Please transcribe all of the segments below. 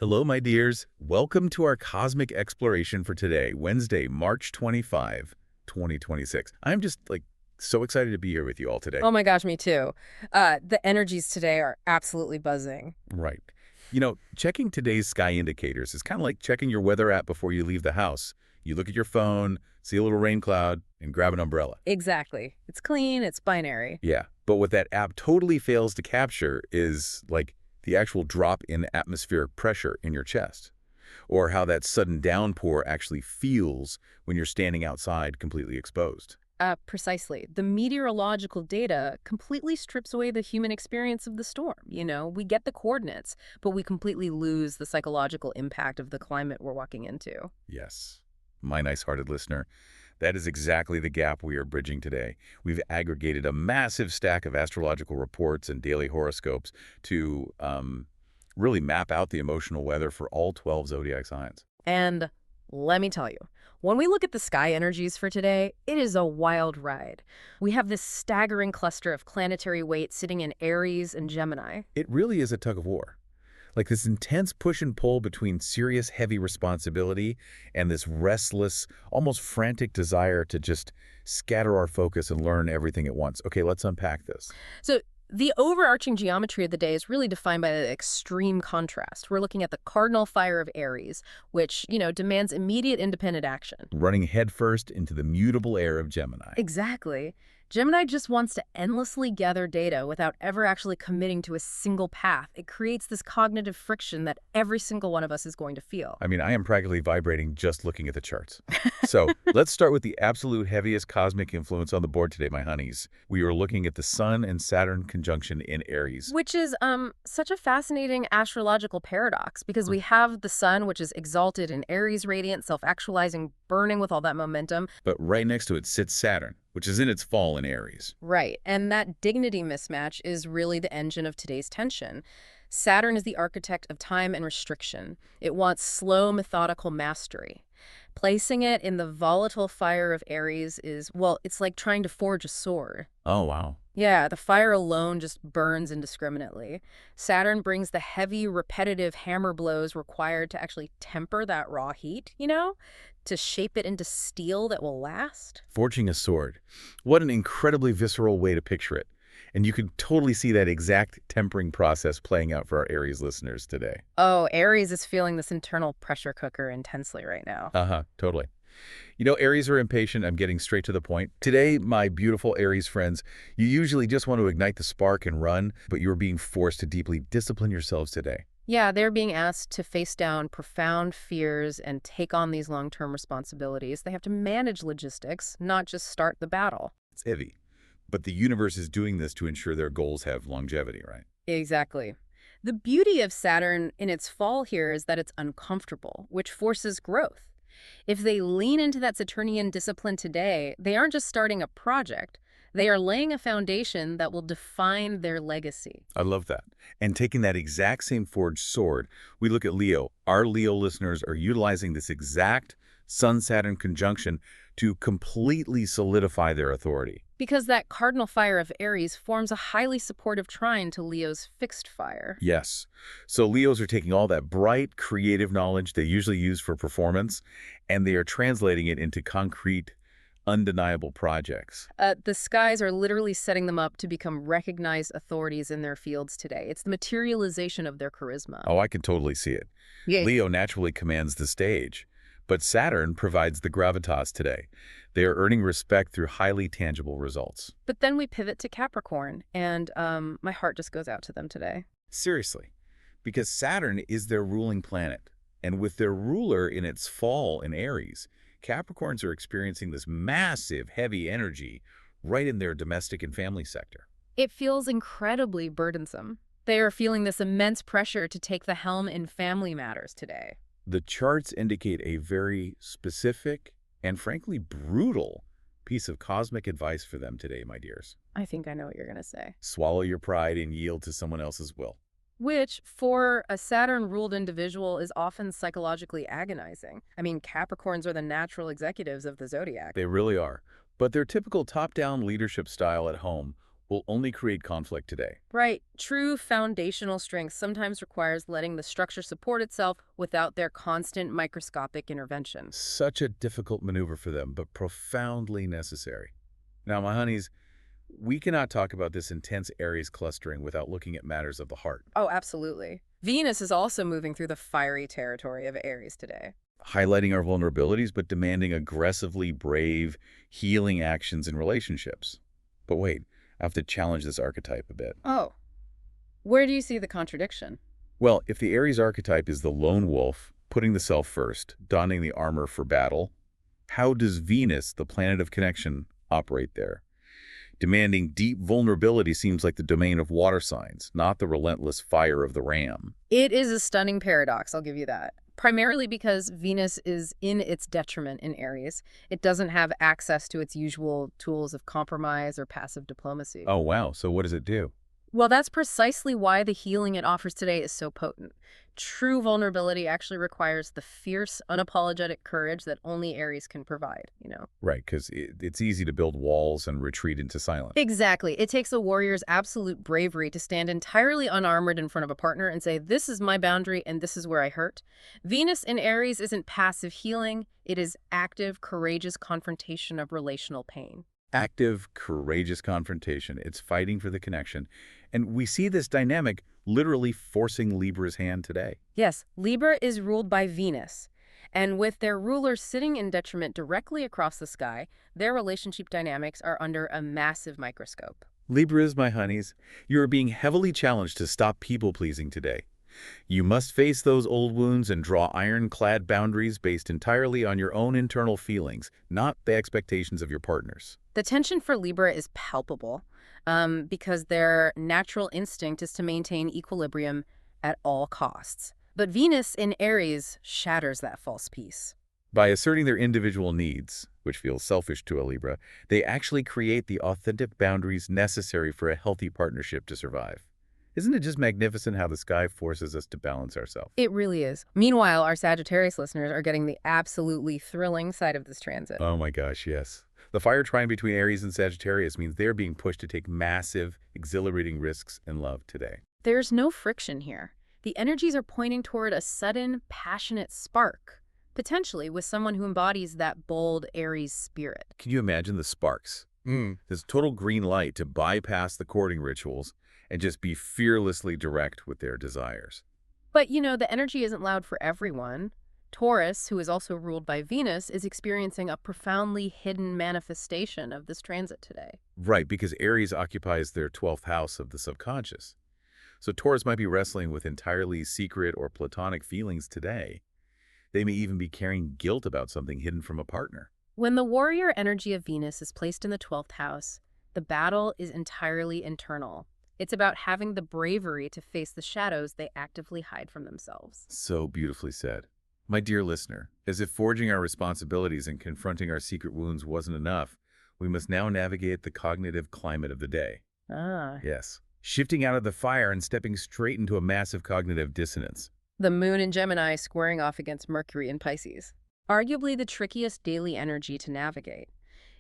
Hello, my dears. Welcome to our cosmic exploration for today, Wednesday, March 25, 2026. I'm just so excited to be here with you all today. Oh my gosh, me too. The energies today are absolutely buzzing. Right. Checking today's sky indicators is kind of like checking your weather app before you leave the house. You look at your phone, see a little rain cloud, and grab an umbrella. Exactly. It's clean, it's binary. Yeah, but what that app totally fails to capture is the actual drop in atmospheric pressure in your chest, or how that sudden downpour actually feels when you're standing outside completely exposed. Precisely. The meteorological data completely strips away the human experience of the storm. We get the coordinates, but we completely lose the psychological impact of the climate we're walking into. Yes, my nice-hearted listener, that is exactly the gap we are bridging today. We've aggregated a massive stack of astrological reports and daily horoscopes to really map out the emotional weather for all 12 zodiac signs. And let me tell you, when we look at the sky energies for today, it is a wild ride. We have this staggering cluster of planetary weight sitting in Aries and Gemini. It really is a tug of war. Like this intense push and pull between serious, heavy responsibility and this restless, almost frantic desire to just scatter our focus and learn everything at once. Okay, let's unpack this. So the overarching geometry of the day is really defined by the extreme contrast. We're looking at the cardinal fire of Aries, which, demands immediate independent action. Running headfirst into the mutable air of Gemini. Exactly. Gemini just wants to endlessly gather data without ever actually committing to a single path. It creates this cognitive friction that every single one of us is going to feel. I mean, I am practically vibrating just looking at the charts. So let's start with the absolute heaviest cosmic influence on the board today, my honeys. We are looking at the Sun and Saturn conjunction in Aries. Which is such a fascinating astrological paradox, because we have the Sun, which is exalted in Aries, radiant, self-actualizing, burning with all that momentum. But right next to it sits Saturn, which is in its fall in Aries. Right, and that dignity mismatch is really the engine of today's tension. Saturn is the architect of time and restriction. It wants slow, methodical mastery. Placing it in the volatile fire of Aries is, well, it's like trying to forge a sword. Oh, wow. Yeah, the fire alone just burns indiscriminately. Saturn brings the heavy, repetitive hammer blows required to actually temper that raw heat, to shape it into steel that will last. Forging a sword. What an incredibly visceral way to picture it. And you can totally see that exact tempering process playing out for our Aries listeners today. Oh, Aries is feeling this internal pressure cooker intensely right now. Totally. Aries are impatient. I'm getting straight to the point. Today, my beautiful Aries friends, you usually just want to ignite the spark and run, but you're being forced to deeply discipline yourselves today. Yeah, they're being asked to face down profound fears and take on these long-term responsibilities. They have to manage logistics, not just start the battle. It's heavy. But the universe is doing this to ensure their goals have longevity, right? Exactly. The beauty of Saturn in its fall here is that it's uncomfortable, which forces growth. If they lean into that Saturnian discipline today, they aren't just starting a project. They are laying a foundation that will define their legacy. I love that. And taking that exact same forged sword, we look at Leo. Our Leo listeners are utilizing this exact Sun-Saturn conjunction to completely solidify their authority. Because that cardinal fire of Aries forms a highly supportive trine to Leo's fixed fire. Yes. So Leos are taking all that bright, creative knowledge they usually use for performance, and they are translating it into concrete, undeniable projects. The skies are literally setting them up to become recognized authorities in their fields today. It's the materialization of their charisma. Oh, I can totally see it. Yeah. Leo naturally commands the stage, but Saturn provides the gravitas today. They are earning respect through highly tangible results. But then we pivot to Capricorn, and my heart just goes out to them today. Seriously, because Saturn is their ruling planet, and with their ruler in its fall in Aries, Capricorns are experiencing this massive, heavy energy right in their domestic and family sector. It feels incredibly burdensome. They are feeling this immense pressure to take the helm in family matters today. The charts indicate a very specific and frankly brutal piece of cosmic advice for them today, my dears. I think I know what you're going to say. Swallow your pride and yield to someone else's will. Which, for a Saturn-ruled individual, is often psychologically agonizing. I mean, Capricorns are the natural executives of the zodiac. They really are. But their typical top-down leadership style at home will only create conflict today. Right. True foundational strength sometimes requires letting the structure support itself without their constant microscopic intervention. Such a difficult maneuver for them, but profoundly necessary. Now, my honeys, we cannot talk about this intense Aries clustering without looking at matters of the heart, Oh, absolutely. Venus is also moving through the fiery territory of Aries today. highlighting our vulnerabilities but demanding aggressively brave, healing actions in relationships. But wait, I have to challenge this archetype a bit. Oh, where do you see the contradiction? Well, if the Aries archetype is the lone wolf, putting the self first, donning the armor for battle, how does Venus, the planet of connection, operate there? Demanding deep vulnerability seems like the domain of water signs, not the relentless fire of the ram. It is a stunning paradox, I'll give you that. Primarily because Venus is in its detriment in Aries. It doesn't have access to its usual tools of compromise or passive diplomacy. Oh, wow. So what does it do? Well, that's precisely why the healing it offers today is so potent. True vulnerability actually requires the fierce, unapologetic courage that only Aries can provide. Right, because it's easy to build walls and retreat into silence. Exactly. It takes a warrior's absolute bravery to stand entirely unarmored in front of a partner and say, this is my boundary and this is where I hurt. Venus in Aries isn't passive healing. It is active, courageous confrontation of relational pain. Active, courageous confrontation. It's fighting for the connection. And we see this dynamic literally forcing Libra's hand today. Yes, Libra is ruled by Venus. And with their ruler sitting in detriment directly across the sky, their relationship dynamics are under a massive microscope. Libras, my honeys, you are being heavily challenged to stop people-pleasing today. You must face those old wounds and draw ironclad boundaries based entirely on your own internal feelings, not the expectations of your partners. The tension for Libra is palpable because their natural instinct is to maintain equilibrium at all costs. But Venus in Aries shatters that false peace. By asserting their individual needs, which feels selfish to a Libra, they actually create the authentic boundaries necessary for a healthy partnership to survive. Isn't it just magnificent how the sky forces us to balance ourselves? It really is. Meanwhile, our Sagittarius listeners are getting the absolutely thrilling side of this transit. Oh my gosh, yes. The fire trine between Aries and Sagittarius means they're being pushed to take massive, exhilarating risks in love today. There's no friction here. The energies are pointing toward a sudden, passionate spark, potentially with someone who embodies that bold Aries spirit. Can you imagine the sparks? This total green light to bypass the courting rituals and just be fearlessly direct with their desires. But, the energy isn't loud for everyone. Taurus, who is also ruled by Venus, is experiencing a profoundly hidden manifestation of this transit today. Right, because Aries occupies their 12th house of the subconscious. So Taurus might be wrestling with entirely secret or platonic feelings today. They may even be carrying guilt about something hidden from a partner. When the warrior energy of Venus is placed in the 12th house, the battle is entirely internal. It's about having the bravery to face the shadows they actively hide from themselves. So beautifully said. My dear listener, as if forging our responsibilities and confronting our secret wounds wasn't enough, we must now navigate the cognitive climate of the day. Ah. Yes. Shifting out of the fire and stepping straight into a massive cognitive dissonance. The moon in Gemini squaring off against Mercury in Pisces. Arguably the trickiest daily energy to navigate.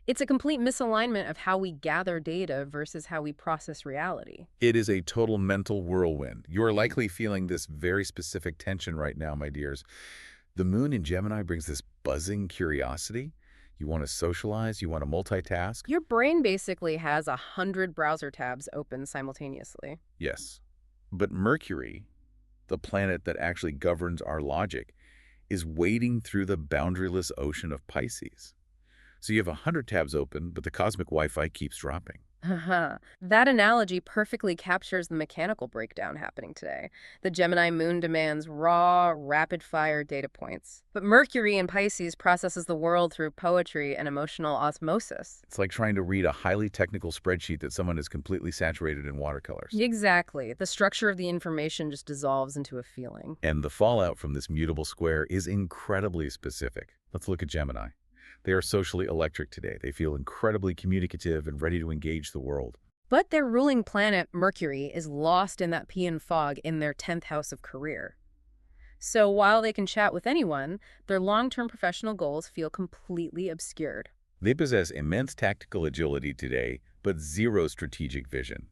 It's a complete misalignment of how we gather data versus how we process reality. It is a total mental whirlwind. You are likely feeling this very specific tension right now, my dears. The moon in Gemini brings this buzzing curiosity. You want to socialize, you want to multitask. Your brain basically has 100 browser tabs open simultaneously. Yes. But Mercury, the planet that actually governs our logic, is wading through the boundaryless ocean of Pisces. So you have 100 tabs open, but the cosmic Wi-Fi keeps dropping. Haha. That analogy perfectly captures the mechanical breakdown happening today. The Gemini moon demands raw, rapid-fire data points. But Mercury in Pisces processes the world through poetry and emotional osmosis. It's like trying to read a highly technical spreadsheet that someone is completely saturated in watercolors. Exactly. The structure of the information just dissolves into a feeling. And the fallout from this mutable square is incredibly specific. Let's look at Gemini. They are socially electric today. They feel incredibly communicative and ready to engage the world. But their ruling planet, Mercury, is lost in that pea and fog in their 10th house of career. So while they can chat with anyone, their long-term professional goals feel completely obscured. They possess immense tactical agility today, but zero strategic vision.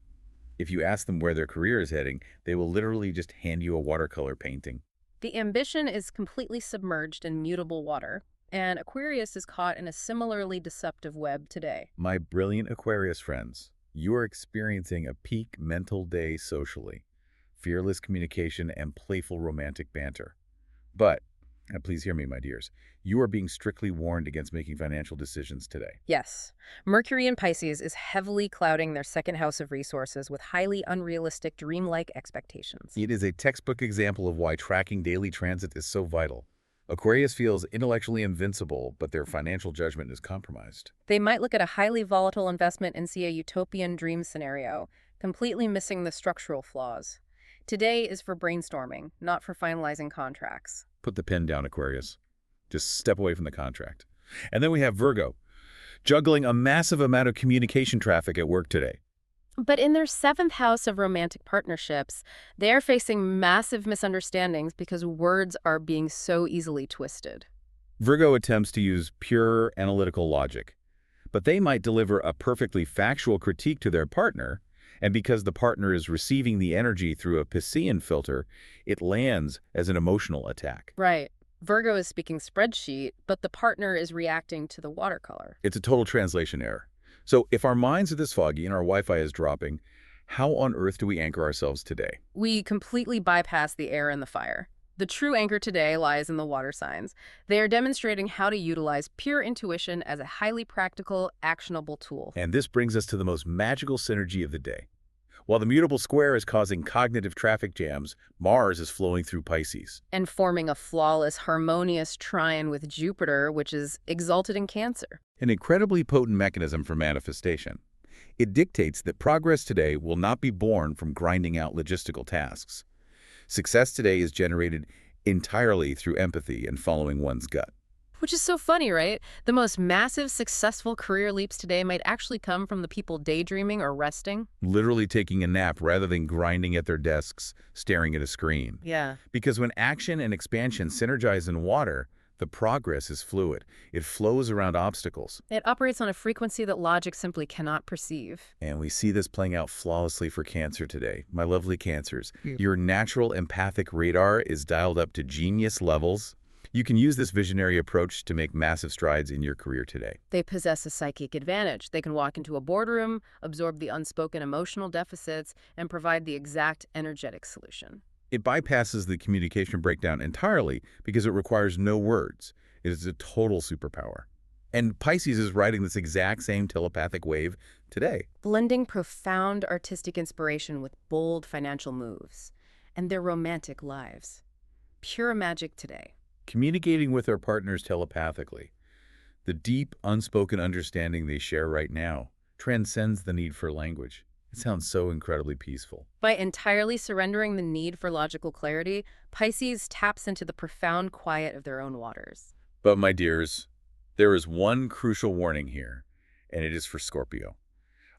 If you ask them where their career is heading, they will literally just hand you a watercolor painting. The ambition is completely submerged in mutable water, and Aquarius is caught in a similarly deceptive web today. My brilliant Aquarius friends, you are experiencing a peak mental day socially, fearless communication, and playful romantic banter. But, and please hear me, my dears, you are being strictly warned against making financial decisions today. Yes, Mercury in Pisces is heavily clouding their second house of resources with highly unrealistic, dreamlike expectations. It is a textbook example of why tracking daily transit is so vital. Aquarius feels intellectually invincible, but their financial judgment is compromised. They might look at a highly volatile investment and see a utopian dream scenario, completely missing the structural flaws. Today is for brainstorming, not for finalizing contracts. Put the pen down, Aquarius. Just step away from the contract. And then we have Virgo, juggling a massive amount of communication traffic at work today. But in their seventh house of romantic partnerships, they are facing massive misunderstandings because words are being so easily twisted. Virgo attempts to use pure analytical logic, but they might deliver a perfectly factual critique to their partner, and because the partner is receiving the energy through a Piscean filter, it lands as an emotional attack. Right. Virgo is speaking spreadsheet, but the partner is reacting to the watercolor. It's a total translation error. So if our minds are this foggy and our Wi-Fi is dropping, how on earth do we anchor ourselves today? We completely bypass the air and the fire. The true anchor today lies in the water signs. They are demonstrating how to utilize pure intuition as a highly practical, actionable tool. And this brings us to the most magical synergy of the day. While the mutable square is causing cognitive traffic jams, Mars is flowing through Pisces. And forming a flawless, harmonious trine with Jupiter, which is exalted in Cancer. An incredibly potent mechanism for manifestation. It dictates that progress today will not be born from grinding out logistical tasks. Success today is generated entirely through empathy and following one's gut. Which is so funny, right? The most massive, successful career leaps today might actually come from the people daydreaming or resting. Literally taking a nap rather than grinding at their desks, staring at a screen. Yeah. Because when action and expansion synergize in water, the progress is fluid. It flows around obstacles. It operates on a frequency that logic simply cannot perceive. And we see this playing out flawlessly for Cancer today. My lovely Cancers, your natural empathic radar is dialed up to genius levels. You can use this visionary approach to make massive strides in your career today. They possess a psychic advantage. They can walk into a boardroom, absorb the unspoken emotional deficits, and provide the exact energetic solution. It bypasses the communication breakdown entirely because it requires no words. It is a total superpower. And Pisces is riding this exact same telepathic wave today. Blending profound artistic inspiration with bold financial moves and their romantic lives. Pure magic today. Communicating with our partners telepathically. The deep, unspoken understanding they share right now transcends the need for language. It sounds so incredibly peaceful. By entirely surrendering the need for logical clarity, Pisces taps into the profound quiet of their own waters. But my dears, there is one crucial warning here, and it is for Scorpio.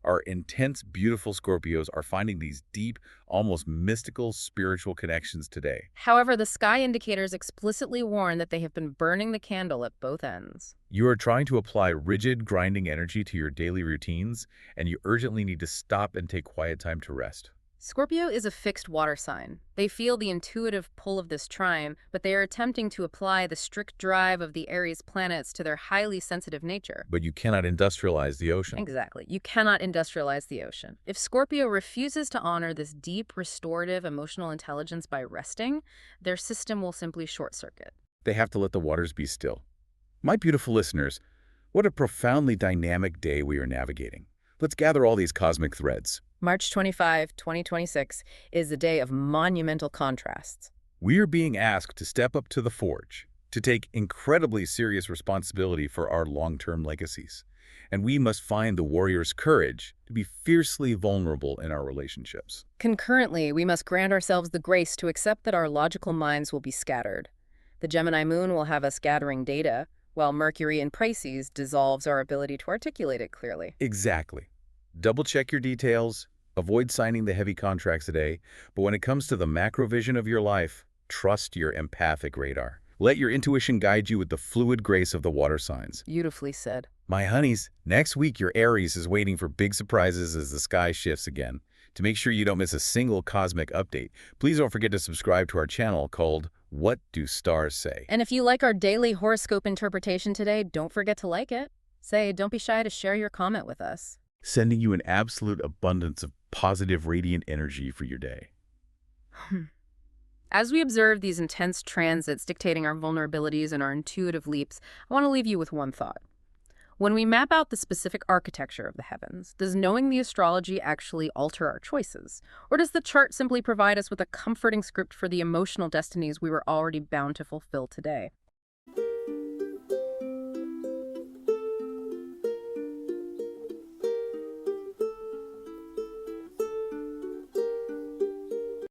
Our intense, beautiful Scorpios are finding these deep, almost mystical, spiritual connections today. However, the sky indicators explicitly warn that they have been burning the candle at both ends. You are trying to apply rigid, grinding energy to your daily routines, and you urgently need to stop and take quiet time to rest. Scorpio is a fixed water sign. They feel the intuitive pull of this trine, but they are attempting to apply the strict drive of the Aries planets to their highly sensitive nature. But you cannot industrialize the ocean. Exactly. You cannot industrialize the ocean. If Scorpio refuses to honor this deep, restorative emotional intelligence by resting, their system will simply short-circuit. They have to let the waters be still. My beautiful listeners, what a profoundly dynamic day we are navigating. Let's gather all these cosmic threads. March 25, 2026 is a day of monumental contrasts. We are being asked to step up to the forge, to take incredibly serious responsibility for our long-term legacies. And we must find the warrior's courage to be fiercely vulnerable in our relationships. Concurrently, we must grant ourselves the grace to accept that our logical minds will be scattered. The Gemini moon will have us gathering data, while Mercury in Pisces dissolves our ability to articulate it clearly. Exactly. Double-check your details, avoid signing the heavy contracts today, but when it comes to the macro vision of your life, trust your empathic radar. Let your intuition guide you with the fluid grace of the water signs. Beautifully said. My honeys, next week your Aries is waiting for big surprises as the sky shifts again. To make sure you don't miss a single cosmic update, please don't forget to subscribe to our channel called What Do Stars Say? And if you like our daily horoscope interpretation today, don't forget to like it. Don't be shy to share your comment with us. Sending you an absolute abundance of positive, radiant energy for your day. As we observe these intense transits dictating our vulnerabilities and our intuitive leaps, I want to leave you with one thought. When we map out the specific architecture of the heavens, does knowing the astrology actually alter our choices? Or does the chart simply provide us with a comforting script for the emotional destinies we were already bound to fulfill today?